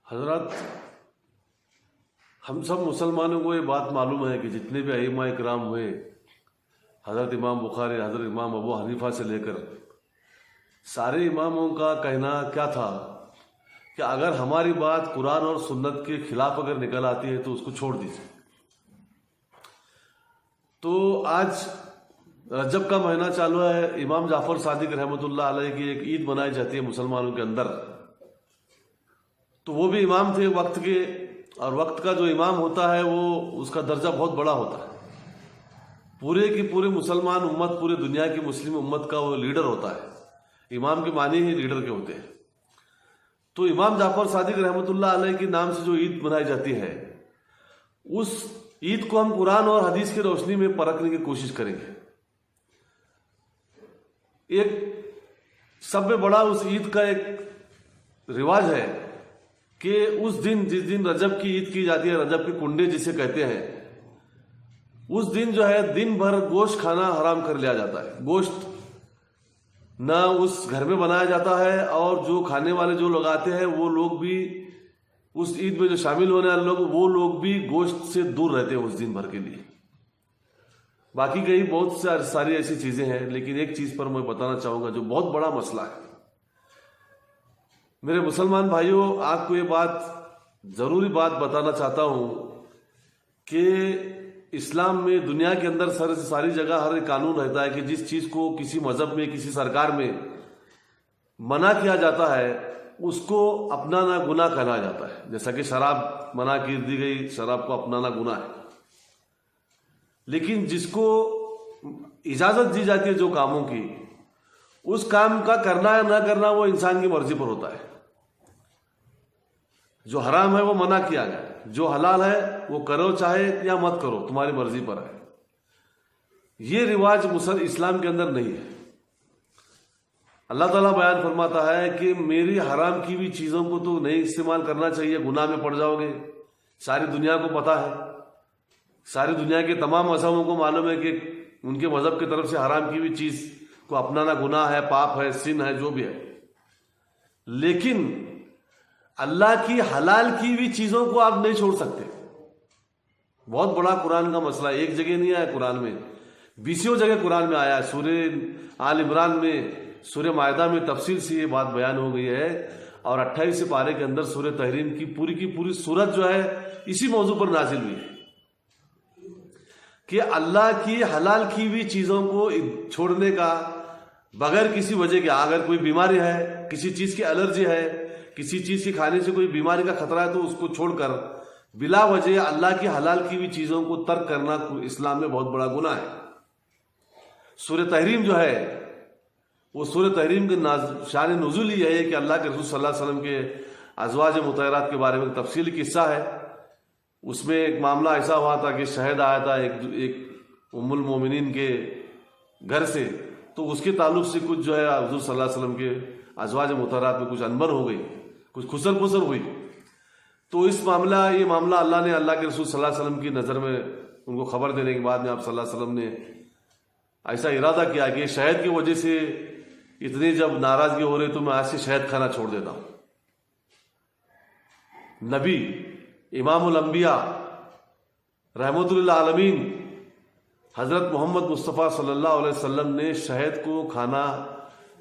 حضرات، ہم سب مسلمانوں کو یہ بات معلوم ہے کہ جتنے بھی ائمہ اکرام ہوئے، حضرت امام بخاری، حضرت امام ابو حنیفہ سے لے کر سارے اماموں کا کہنا کیا تھا کہ اگر ہماری بات قرآن اور سنت کے خلاف اگر نکل آتی ہے تو اس کو چھوڑ دیجیے۔ تو آج رجب کا مہینہ چالو ہے، امام جعفر صادق رحمۃ اللہ علیہ کی ایک عید منائی جاتی ہے مسلمانوں کے اندر۔ تو وہ بھی امام تھے وقت کے، اور وقت کا جو امام ہوتا ہے وہ اس کا درجہ بہت بڑا ہوتا ہے، پورے کی پورے مسلمان امت، پورے دنیا کی مسلم امت کا وہ لیڈر ہوتا ہے۔ امام کے معنی ہی لیڈر کے ہوتے ہیں۔ تو امام جعفر صادق رحمۃ اللہ علیہ کے نام سے جو عید منائی جاتی ہے، اس عید کو ہم قرآن اور حدیث کی روشنی میں پرکھنے کی کوشش کریں گے۔ ایک سب سے بڑا اس عید کا ایک رواج ہے کہ اس دن، جس دن رجب کی عید کی جاتی ہے، رجب کے کنڈے جسے کہتے ہیں، اس دن جو ہے دن بھر گوشت کھانا حرام کر لیا جاتا ہے۔ گوشت نہ اس گھر میں بنایا جاتا ہے، اور جو کھانے والے جو لوگ آتے ہیں وہ لوگ بھی، اس عید میں جو شامل ہونے والے لوگ، وہ لوگ بھی گوشت سے دور رہتے ہیں اس دن بھر کے لیے۔ باقی کئی بہت ساری ایسی چیزیں ہیں، لیکن ایک چیز پر میں بتانا چاہوں گا جو بہت بڑا مسئلہ ہے۔ میرے مسلمان بھائیوں، آپ کو یہ بات، ضروری بات بتانا چاہتا ہوں کہ اسلام میں، دنیا کے اندر ساری جگہ ہر ایک قانون رہتا ہے کہ جس چیز کو کسی مذہب میں، کسی سرکار میں منع کیا جاتا ہے، اس کو اپنانا گناہ کہا جاتا ہے۔ جیسا کہ شراب منع کی دی گئی، شراب کو اپنانا گناہ ہے۔ لیکن جس کو اجازت دی جاتی ہے جو کاموں کی، اس کام کا کرنا یا نہ کرنا وہ انسان کی مرضی پر ہوتا ہے۔ جو حرام ہے وہ منع کیا گیا، جو حلال ہے وہ کرو چاہے یا مت کرو، تمہاری مرضی پر ہے۔ یہ رواج اسلام کے اندر نہیں ہے۔ اللہ تعالیٰ بیان فرماتا ہے کہ میری حرام کی ہوئی چیزوں کو تو نہیں استعمال کرنا چاہیے، گناہ میں پڑ جاؤ گے۔ ساری دنیا کو پتا ہے، ساری دنیا کے تمام مذہبوں کو معلوم ہے کہ ان کے مذہب کی طرف سے حرام کی ہوئی چیز کو اپنانا گناہ ہے، پاپ ہے، سن ہے، جو بھی ہے۔ لیکن اللہ کی حلال کی ہوئی چیزوں کو آپ نہیں چھوڑ سکتے۔ بہت بڑا قرآن کا مسئلہ ہے، ایک جگہ نہیں آیا قرآن میں، 20 جگہ قرآن میں آیا ہے۔ سورہ آل عمران میں، سورہ مائدہ میں تفصیل سے یہ بات بیان ہو گئی ہے، اور 28 پارے کے اندر سورہ تحریم کی پوری سورت جو ہے اسی موضوع پر نازل ہوئی ہے کہ اللہ کی حلال کی ہوئی چیزوں کو چھوڑنے کا، بغیر کسی وجہ کے، اگر کوئی بیماری ہے، کسی چیز کی الرجی ہے، کسی چیز کے کھانے سے کوئی بیماری کا خطرہ ہے، تو اس کو چھوڑ کر بلا وجہ اللہ کی حلال کی ہوئی چیزوں کو ترک کرنا اسلام میں بہت بڑا گناہ ہے۔ سورہ تحریم جو ہے، وہ سورہ تحریم کے شان نزول یہ ہے کہ اللہ کے رسول صلی اللہ علیہ وسلم کے ازواج مطہرات کے بارے میں تفصیلی قصہ ہے۔ اس میں ایک معاملہ ایسا ہوا تھا کہ شہد آیا تھا ایک ام المومنین کے گھر سے، تو اس کے تعلق سے کچھ جو ہے حضور صلی اللہ علیہ وسلم کے ازواج مطہرات میں کچھ انبن ہو گئی، کچھ خسر پسر ہوئی۔ تو یہ معاملہ اللہ کے رسول صلی اللہ علیہ وسلم کی نظر میں ان کو خبر دینے کے بعد میں آپ صلی اللہ علیہ وسلم نے ایسا ارادہ کیا کہ شہد کی وجہ سے اتنی جب ناراضگی ہو رہی تو میں آج سے شہد کھانا چھوڑ دیتا ہوں۔ نبی، امام الانبیاء، رحمت للعالمین حضرت محمد مصطفیٰ صلی اللہ علیہ وسلم نے شہد کو کھانا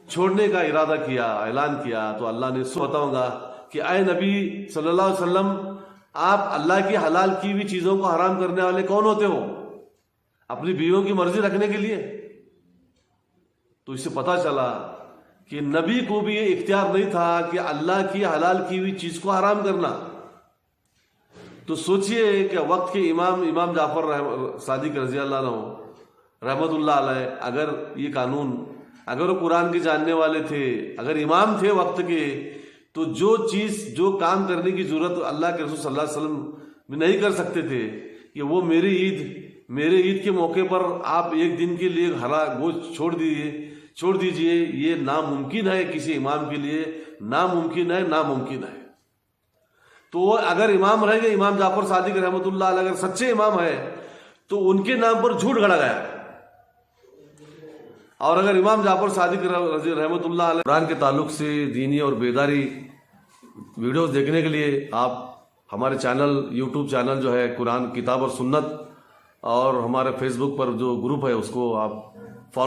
چھوڑنے کا ارادہ کیا، اعلان کیا، تو اللہ نے بتاؤں گا کہ اے نبی صلی اللہ علیہ وسلم، آپ اللہ کی حلال کی ہوئی چیزوں کو حرام کرنے والے کون ہوتے ہو؟ اپنی بیویوں کی مرضی رکھنے کے لیے؟ تو اس سے پتہ چلا کہ نبی کو بھی یہ اختیار نہیں تھا کہ اللہ کی حلال کی ہوئی چیز کو حرام کرنا۔ تو سوچئے کہ وقت کے امام جعفر صادق رضی اللہ عنہ رحمت اللہ علیہ، اگر یہ قانون، اگر وہ قرآن کے جاننے والے تھے، اگر امام تھے وقت کے، تو جو کام کرنے کی ضرورت اللہ کے رسول صلی اللہ علیہ وسلم بھی نہیں کر سکتے تھے، کہ وہ میرے عید کے موقع پر آپ ایک دن کے لیے گوشت چھوڑ دیجئے، یہ ناممکن ہے، کسی امام کے لیے ناممکن ہے۔ تو اگر امام رہ گئے، امام جعفر صادق رحمۃ اللہ علیہ اگر سچے امام ہے تو ان کے نام پر جھوٹ گھڑا گیا، اور اگر امام جعفر صادق رحمۃ اللہ علیہ قرآن کے تعلق سے دینی اور بیداری ویڈیوز دیکھنے کے لیے آپ ہمارے چینل یوٹیوب چینل جو ہے قرآن کتاب اور سنت، اور ہمارے فیس بک پر جو گروپ ہے اس کو آپ